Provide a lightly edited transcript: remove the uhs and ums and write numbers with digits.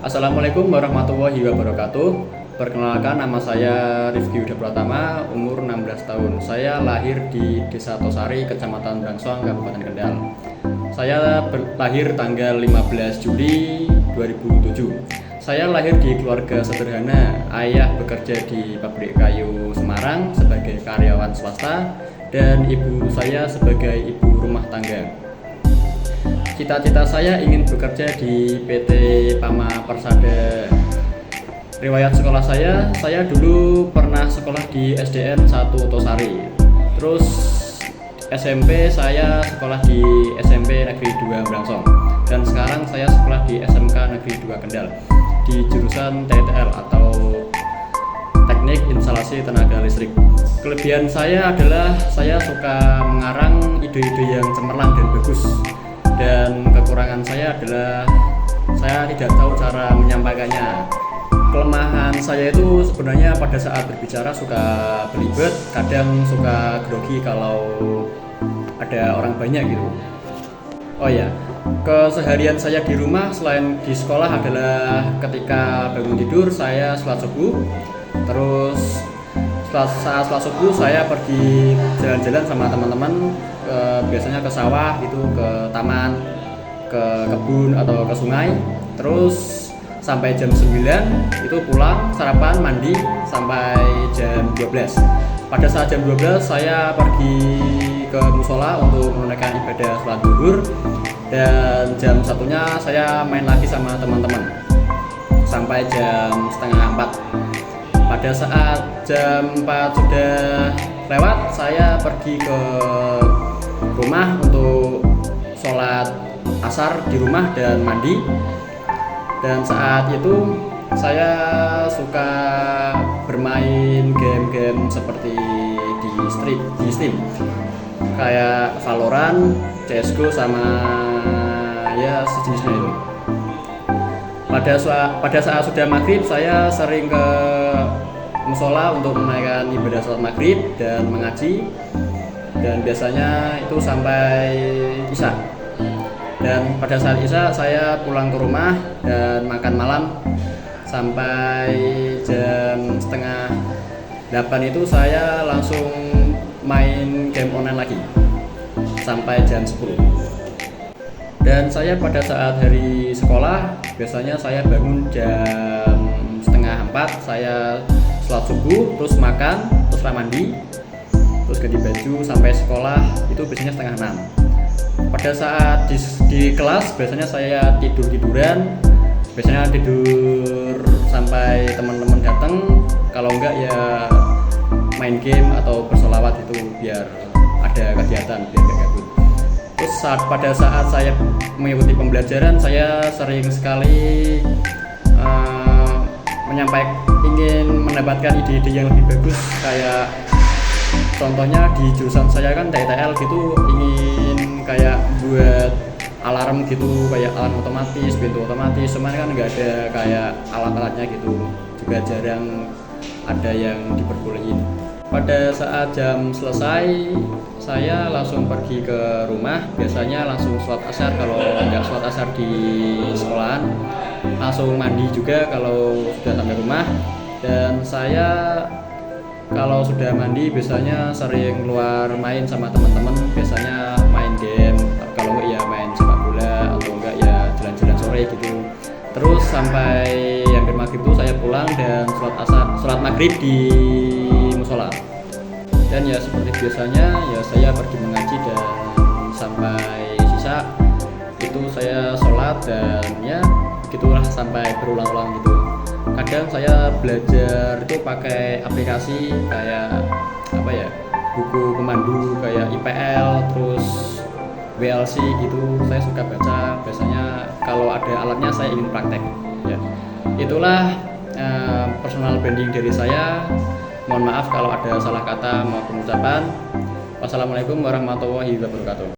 Assalamualaikum warahmatullahi wabarakatuh. Perkenalkan, nama saya Rifki Yuda Pratama, umur 16 tahun. Saya lahir di Desa Tosari, Kecamatan Brangsong, Kabupaten Kendal. Saya lahir tanggal 15 Juli 2007. Saya lahir di keluarga sederhana. Ayah bekerja di pabrik kayu Semarang sebagai karyawan swasta dan ibu saya sebagai ibu rumah tangga. Cita-cita saya ingin bekerja di PT Pama Persada. Riwayat sekolah saya dulu pernah sekolah di SDN 1 Tosari. Terus SMP saya sekolah di SMP Negeri 2 Brangsong. Dan sekarang saya sekolah di SMK Negeri 2 Kendal di jurusan TTL atau Teknik Instalasi Tenaga Listrik. Kelebihan saya adalah saya suka mengarang ide-ide yang cemerlang dan bagus. Dan kekurangan saya adalah saya tidak tahu cara menyampaikannya. Kelemahan saya itu sebenarnya pada saat berbicara suka belibet, kadang suka grogi kalau ada orang banyak gitu. Oh ya, keseharian saya di rumah selain di sekolah adalah ketika bangun tidur saya sholat subuh. Terus saat sholat subuh saya pergi jalan-jalan sama teman-teman, biasanya ke sawah gitu, ke taman, ke kebun atau ke sungai. Terus sampai jam 9 itu pulang, sarapan, mandi sampai jam 12. Pada saat jam 12 saya pergi ke musola untuk menunaikan ibadah sholat zuhur, dan jam satunya saya main lagi sama teman-teman sampai jam setengah 4. Pada saat jam 4 sudah lewat, saya pergi ke rumah untuk sholat asar di rumah dan mandi. Dan saat itu saya suka bermain game-game seperti di Steam kayak Valorant, CSGO, sama ya sejenisnya itu. Pada saat sudah maghrib saya sering ke musola untuk menunaikan ibadah sholat maghrib dan mengaji, dan biasanya itu sampai isya. Dan pada saat isya saya pulang ke rumah dan makan malam sampai jam setengah 8. Itu saya langsung main game online lagi sampai jam 10. Dan saya pada saat hari sekolah biasanya saya bangun jam setengah 4, saya sholat subuh, terus makan, terus mandi, terus ganti baju sampai sekolah itu biasanya setengah 6. Pada saat di kelas biasanya saya tiduran, biasanya tidur sampai teman-teman datang. Kalau enggak ya main game atau bersolawat itu biar ada kegiatan, biar gak gabut. Terus pada saat saya mengikuti pembelajaran saya sering sekali ingin mendapatkan ide-ide yang lebih bagus, kayak contohnya di jurusan saya kan TTL gitu, ingin kayak buat alarm gitu, kayak alarm otomatis, pintu otomatis, cuman kan nggak ada kayak alat-alatnya gitu, juga jarang ada yang diperbolehin. Pada saat jam selesai saya langsung pergi ke rumah, biasanya langsung sholat asar kalau nggak sholat asar di sekolahan, langsung mandi juga kalau sudah sampai rumah. Dan saya kalau sudah mandi biasanya sering keluar main sama teman-teman, biasanya main game, kalau enggak ya main sepak bola, atau enggak ya jalan-jalan sore gitu. Terus sampai yang maghrib itu saya pulang dan sholat maghrib di musola. Dan ya seperti biasanya ya saya pergi mengaji, dan sampai sisa itu saya sholat, dan ya begitulah sampai berulang-ulang gitu. Kadang saya belajar itu pakai aplikasi kayak apa ya, buku pemandu kayak IPL, terus WLC gitu. Saya suka baca, biasanya kalau ada alatnya saya ingin praktek ya. Itulah personal branding dari saya. Mohon maaf kalau ada salah kata maupun ucapan. Wassalamualaikum warahmatullahi wabarakatuh.